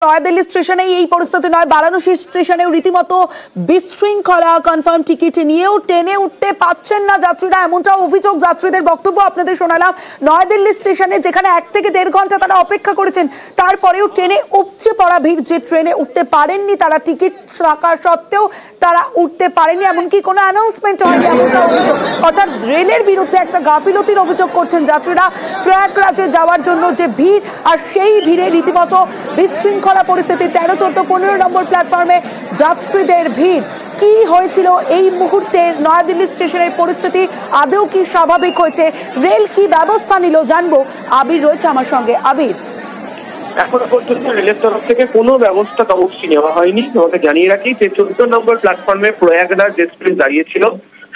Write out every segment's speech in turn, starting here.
নয়াদিল্লি স্টেশনে এই পরিস্থিতি নয়, বারাণসী স্টেশনেও রীতিমতো বিশৃঙ্খলা। কনফার্ম টিকিট নিয়েও ট্রেনে উঠতে পাচ্ছেন না যাত্রীরা, এমনটাও অভিযোগ। যাত্রীদের বক্তব্য আপনাদের শোনালাম। নয়াদিল্লি স্টেশনে যেখানে 1 থেকে 1.5 ঘন্টা তারা অপেক্ষা করেছেন, তারপরেও ট্রেনে উপচে পড়া ভিড়। যে ট্রেনে উঠতে পারেননি তারা, টিকিট থাকা সত্ত্বেও তারা উঠতে পারেনি, এমনকি কোনো অ্যানাউন্সমেন্ট হয়নি, এমনটা অভিযোগ। অর্থাৎ রেলের বিরুদ্ধে একটা গাফিলতির অভিযোগ করছেন যাত্রীরা। প্রয়াগরাজে যাওয়ার জন্য যে ভিড়, আর সেই ভিড়ে রীতিমতো বিশৃঙ্খলা পরিস্থিতি। 13, 14, 15 নম্বর প্ল্যাটফর্মে যাত্রীদের ভিড়। কি হয়েছিল এই মুহূর্তে নয়াদিল্লি স্টেশনের পরিস্থিতি? আদৌ কি স্বাভাবিক হয়েছে? রেল কি ব্যবস্থা নিল জানবো। আবির রয়েছে আমার সঙ্গে। আবির, এখনো পর্যন্ত রেলের তরফ থেকে কোনো ব্যবস্থা অবশ্যই নেওয়া হয়নি। তোমাকে জানিয়ে রাখি যে 14 নম্বর প্ল্যাটফর্মে প্রয়াগরাজ এক্সপ্রেস দাঁড়িয়েছিল,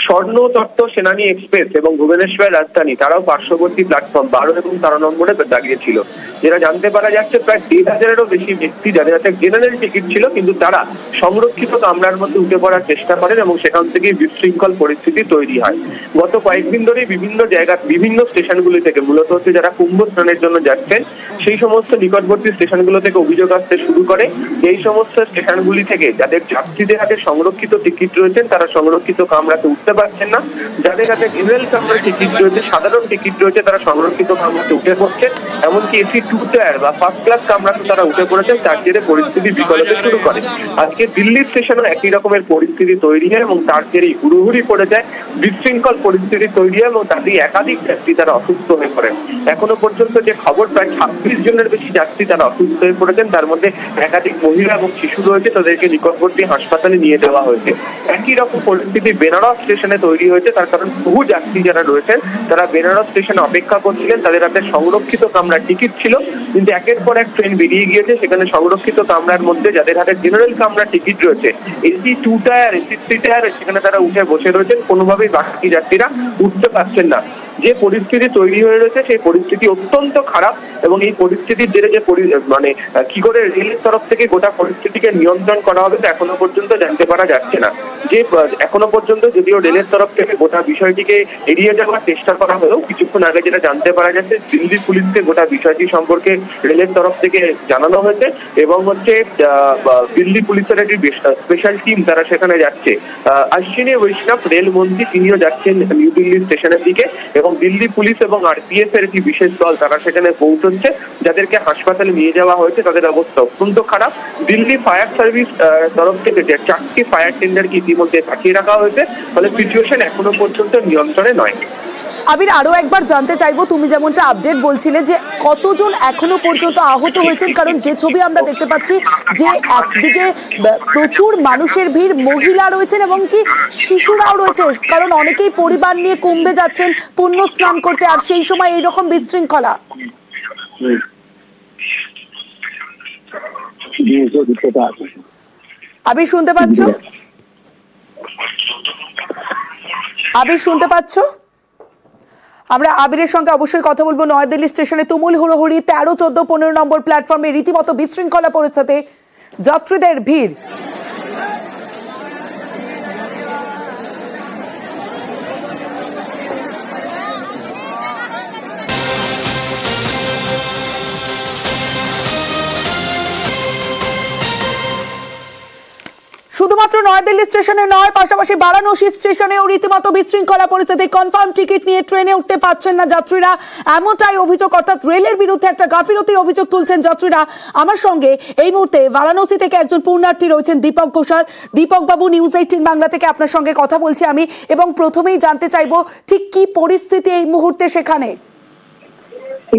স্বর্ণ তত্ত্ব সেনানী এক্সপ্রেস এবং ভুবনেশ্বর রাজধানী তারাও পার্শ্ববর্তী প্ল্যাটফর্ম 12 এবং 13 নম্বরে দাঁড়িয়েছিল। যেটা জানতে পারা যাচ্ছে, প্রায় 1,500-এরও বেশি ব্যক্তি যাদের হাতে জেনারেল টিকিট ছিল, কিন্তু তারা সংরক্ষিত কামরার মধ্যে উঠে পড়ার চেষ্টা করেন এবং সেখান থেকে বিশৃঙ্খল পরিস্থিতি তৈরি হয়। গত কয়েকদিন ধরেই বিভিন্ন জায়গা, বিভিন্ন স্টেশনগুলি থেকে, মূলত হচ্ছে যারা কুম্ভ স্নানের জন্য যাচ্ছেন সেই সমস্ত নিকটবর্তী স্টেশনগুলো থেকে অভিযোগ আসতে শুরু করে। এই সমস্ত স্টেশনগুলি থেকে যাদের যাত্রীদের হাতে সংরক্ষিত টিকিট রয়েছেন তারা সংরক্ষিত কামরাতে উঠতে পারছেন না, যাদের হাতে জেনারেল কামরার টিকিট রয়েছে, সাধারণ টিকিট রয়েছে, তারা সংরক্ষিত কামরাতে উঠে পড়ছেন। এমনকি এসি 2 টায়ার বা ফার্স্ট ক্লাস কামরাতে তারা উঠে পড়েছেন। তার জেরে পরিস্থিতি বিকল হতে শুরু করে। আজকে দিল্লি স্টেশনে একই রকমের পরিস্থিতি তৈরি হয় এবং তার জেরেই হুড়োহুড়ি পড়ে যায়, বিশৃঙ্খল পরিস্থিতি তৈরি হয় এবং তাতেই একাধিক যাত্রী তারা অসুস্থ হয়ে পড়েন। এখনো পর্যন্ত যে খবর, প্রায় 26 জনের বেশি যাত্রী তারা অসুস্থ হয়ে পড়েছেন। তার মধ্যে একাধিক মহিলা এবং শিশু রয়েছে, তাদেরকে নিকটবর্তী হাসপাতালে নিয়ে যাওয়া হয়েছে। একই রকম পরিস্থিতি বেনারস স্টেশনে তৈরি হয়েছে, তার কারণ বহু যাত্রী যারা রয়েছেন তারা বেনারস স্টেশনে অপেক্ষা করছিলেন। তাদের হাতে সংরক্ষিত কামরার টিকিট ছিল, কিন্তু একের পর এক ট্রেন বেরিয়ে গিয়েছে। সেখানে সংরক্ষিত কামরার মধ্যে যাদের হাতে জেনারেল কামরার টিকিট রয়েছে, এসি 2 টায়ার, এসি 3 টায়ার, সেখানে তারা উঠে বসে রয়েছেন। কোনোভাবেই বাকি যাত্রীরা উঠতে পারছেন না। যে পরিস্থিতি তৈরি হয়ে রয়েছে সেই পরিস্থিতি অত্যন্ত খারাপ এবং এই পরিস্থিতির জেরে যে কি করে রেলের তরফ থেকে গোটা পরিস্থিতিকে নিয়ন্ত্রণ করা হবে তা এখনো পর্যন্ত জানতে পারা যাচ্ছে না। যে এখনো পর্যন্ত যদিও রেলের তরফ থেকে গোটা বিষয়টিকে এড়িয়ে যাওয়ার চেষ্টা করা হলেও কিছুক্ষণ আগে যেটা জানতে পারা যাচ্ছে, দিল্লি পুলিশকে গোটা বিষয়টি সম্পর্কে রেলের তরফ থেকে জানানো হয়েছে এবং হচ্ছে দিল্লি পুলিশের একটি স্পেশাল টিম তারা সেখানে যাচ্ছে। অশ্বিনী বৈষ্ণব রেলমন্ত্রী তিনিও যাচ্ছেন নিউ দিল্লি স্টেশনের দিকে এবং দিল্লি পুলিশ এবং আরপিএফ এর একটি বিশেষ দল তারা সেখানে পৌঁছচ্ছে। যাদেরকে হাসপাতালে নিয়ে যাওয়া হয়েছে তাদের অবস্থা অত্যন্ত খারাপ। দিল্লি ফায়ার সার্ভিস তরফ থেকে 4টি ফায়ার টেন্ডারকে ইতিমধ্যে পাঠিয়ে রাখা হয়েছে, ফলে সিচুয়েশন এখনো পর্যন্ত নিয়ন্ত্রণে নয়। আবির, আরো একবার জানতে চাইবো, তুমি যেমনটা আপডেট বলছিলে যে কতজন এখনো পর্যন্ত আহত হয়েছেন, কারণ যে ছবি আমরা দেখতে পাচ্ছি যে একদিকে প্রচুর মানুষের ভিড়, মহিলা রয়েছেন এবং কি শিশুরাও রয়েছে, কারণ অনেকেই পরিবার নিয়ে কুম্ভে যাচ্ছেন পুণ্য স্নান করতে, আর সেই সময় এইরকম বিশৃঙ্খলা। আবির শুনতে পাচ্ছ? আবির শুনতে পাচ্ছ? আমরা আবিরের সঙ্গে অবশ্যই কথা বলবো। নয়াদিল্লি স্টেশনে তুমুল হুড়োহুড়ি, 13, 14, 15 নম্বর প্ল্যাটফর্মে রীতিমতো বিশৃঙ্খলা পরিস্থিতি, যাত্রীদের ভিড়। শুধুমাত্র নয়াদিল্লি স্টেশনে নয়, পাশাপাশি বারাণসী স্টেশনেও রীতিমতো বিশৃঙ্খলা পরিস্থিতি। কনফার্ম টিকিট নিয়ে ট্রেনে উঠতে পারছেন না যাত্রীরা, এমনটাই অভিযোগ। অর্থাৎ রেলের বিরুদ্ধে একটা গাফিলতির অভিযোগ তুলছেন যাত্রীরা। আমার সঙ্গে এই মুহূর্তে বারাণসী থেকে একজন পুণ্যার্থী রয়েছেন, দীপক ঘোষাল। দীপক বাবু, নিউজ 18 বাংলা থেকে আপনার সঙ্গে কথা বলছি আমি, এবং প্রথমেই জানতে চাইবো ঠিক কি পরিস্থিতি এই মুহূর্তে সেখানে।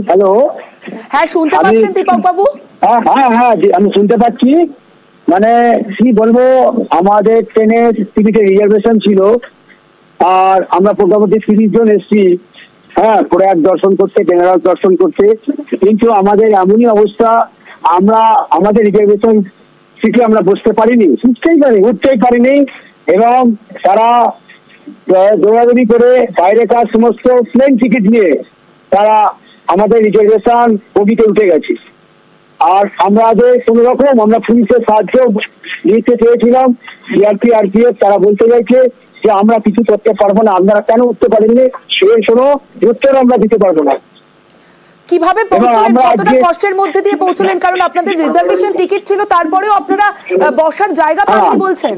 হ্যালো, হ্যাঁ শুনতে পাচ্ছেন দীপক বাবু? হ্যাঁ হ্যাঁ হ্যাঁ আমি শুনতে পাচ্ছি। মানে কি বলবো, আমাদের ট্রেনের টিকিটের রিজার্ভেশন ছিল আর আমরা মোটামুটি 30 জন এসছি, হ্যাঁ, প্রয়াগ দর্শন করতে, বেনারস দর্শন করতে। কিন্তু আমাদের এমনই অবস্থা, আমরা আমাদের রিজার্ভেশন সিটে আমরা বসতে পারিনি, উঠতেই পারিনি এবং তারা দৌড়াদৌড়ি করে বাইরেকার সমস্ত প্লেন টিকিট নিয়ে তারা আমাদের রিজার্ভেশন বগিতে উঠে গেছে। আর আমরা কোনো রকম আমরা পুলিশের সাহায্য নিতে চেয়েছিলাম, সিআরপি আরপিএফ তারা বলতে চাইছে যে আমরা কিছু করতে পারবো না, আপনারা কেন উঠতে পারেননি সেই শোনো উত্তর আমরা দিতে পারবো না। কিভাবে পৌঁছলেন, কতটা কষ্টের মধ্যে দিয়ে পৌঁছলেন? কারণ আপনাদের রিজার্ভেশন টিকিট ছিল, তারপরেও আপনারা বসার জায়গা পাননি বলছেন।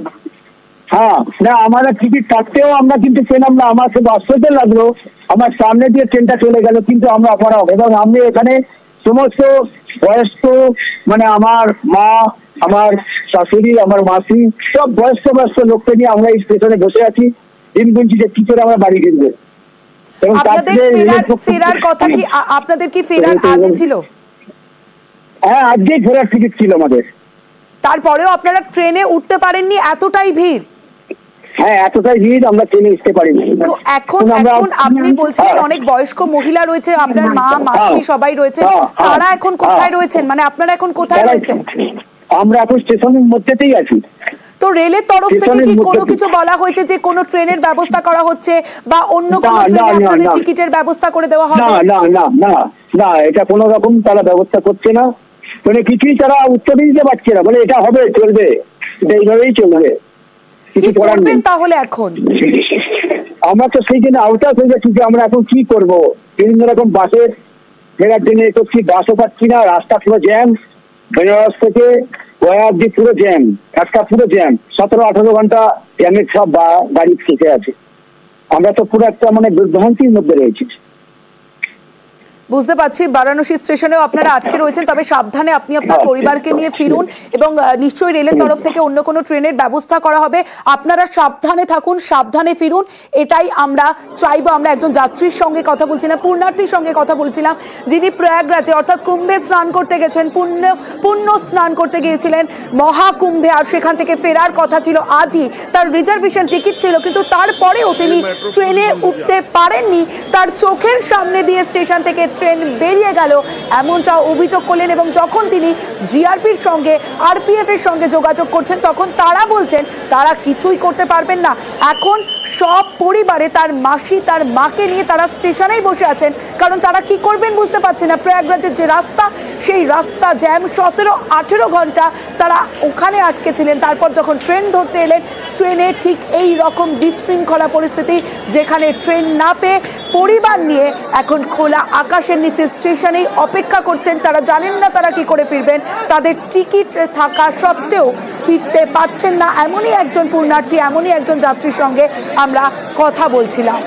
হ্যাঁ, না আমাদের টিকিট থাকতেও আমরা কিন্তু পেলাম না। আমার খুব আশ্চর্য লাগলো, আমার সামনে দিয়ে ট্রেনটা চলে গেল, কিন্তু আমরা অপারগ। এবং আমি এখানে সমস্ত বয়স্ক, মানে আমার মা, আমার শাশুড়ি, আমার মাসি, সব বয়স্ক লোককে নিয়ে আমরা এই স্টেশনে বসে আছি, দিন গুনছি যে কি করে আমরা বাড়ি ফিরবো। ফেরার কথা কি আপনাদের কি ফেরার আজই ছিল? হ্যাঁ, আজকেই ফেরার টিকিট ছিল আমাদের। তারপরেও আপনারা ট্রেনে উঠতে পারেননি, এতটাই ভিড়? হ্যাঁ, এতটাই ভিড়, আমরা ট্রেনে উঠতে পারিনি। তো এখন আপনি বলছিলেন অনেক বয়স্ক মহিলা রয়েছে, আপনার মা, মাসি সবাই রয়েছে, তারা এখন কোথায় রয়েছেন? মানে আপনারা এখন কোথায় রয়েছেন? আমরা এখন স্টেশনের মধ্যেতেই আছি। তো রেলের তরফ থেকে কি কোনো কিছু বলা হয়েছে যে কোনো ট্রেনের ব্যবস্থা করা হচ্ছে বা অন্য কোনো ট্রেনে আপনাদের টিকিটের ব্যবস্থা করে দেওয়া হবে? না না না না, এটা কোনো রকম তারা ব্যবস্থা করছে না, মানে কিছুই তারা উত্তর দিতে পারছে না। বলে এটা হবে, চলবে, এটা এইভাবেই চলবে। কি করবেন তাহলে এখন? আমরা তো সেই জন্য আউটাস হয়ে যাচ্ছি যে আমরা এখন কি করব। বিভিন্ন রকম বাসের ফেরার জন্য করছি, বাসও পাচ্ছি না, রাস্তা পুরো জ্যাম, বেনারস থেকে গয়া অব্দি পুরো জ্যাম, রাস্তা পুরো জ্যাম, 17-18 ঘন্টা জ্যামের সব গাড়ি ফেসে আছে। আমরা তো পুরো একটা মানে বিভ্রান্তির মধ্যে রয়েছি। বুঝতে পারছি বারাণসী স্টেশনেও আপনারা আটকে রয়েছেন, তবে সাবধানে আপনি আপনার পরিবারকে নিয়ে ফিরুন এবং নিশ্চয়ই রেলের তরফ থেকে অন্য কোনো ট্রেনের ব্যবস্থা করা হবে। আপনারা সাবধানে থাকুন, সাবধানে ফিরুন, এটাই আমরা চাইবো। আমরা একজন যাত্রীর সঙ্গে কথা বলছিলাম, পুণ্যার্থীর সঙ্গে কথা বলছিলাম, যিনি প্রয়াগরাজে অর্থাৎ কুম্ভে স্নান করতে গেছেন, পুণ্য স্নান করতে গিয়েছিলেন মহাকুম্ভে, আর সেখান থেকে ফেরার কথা ছিল আজই, তার রিজার্ভেশন টিকিট ছিল, কিন্তু তারপরেও তিনি ট্রেনে উঠতে পারেননি। তার চোখের সামনে দিয়ে স্টেশন থেকে ট্রেন বেরিয়ে গেল, এমনটা অভিযোগ করলেন। এবং যখন তিনি জিআরপির সঙ্গে, আরপিএফ এর সঙ্গে যোগাযোগ করছেন, তখন তারা বলছেন তারা কিছুই করতে পারবেন না। এখন সব পরিবারে তার মাসি, তার মাকে নিয়ে তারা স্টেশনেই বসে আছেন, কারণ তারা কি করবেন বুঝতে পারছেন না। প্রয়াগরাজের যে রাস্তা, সেই রাস্তা জ্যাম, 17-18 ঘন্টা তারা ওখানে আটকে ছিলেন। তারপর যখন ট্রেন ধরতে এলেন, ট্রেনে ঠিক এই রকম বিশৃঙ্খলা পরিস্থিতি, যেখানে ট্রেন না পেয়ে পরিবার নিয়ে এখন খোলা আকাশের নিচে স্টেশনেই অপেক্ষা করছেন। তারা জানেন না তারা কি করে ফিরবেন, তাদের টিকিট থাকা সত্ত্বেও ফিরতে পারছেন না। এমনই একজন পুণ্যার্থী, এমনই একজন যাত্রীর সঙ্গে আমরা কথা বলছিলাম।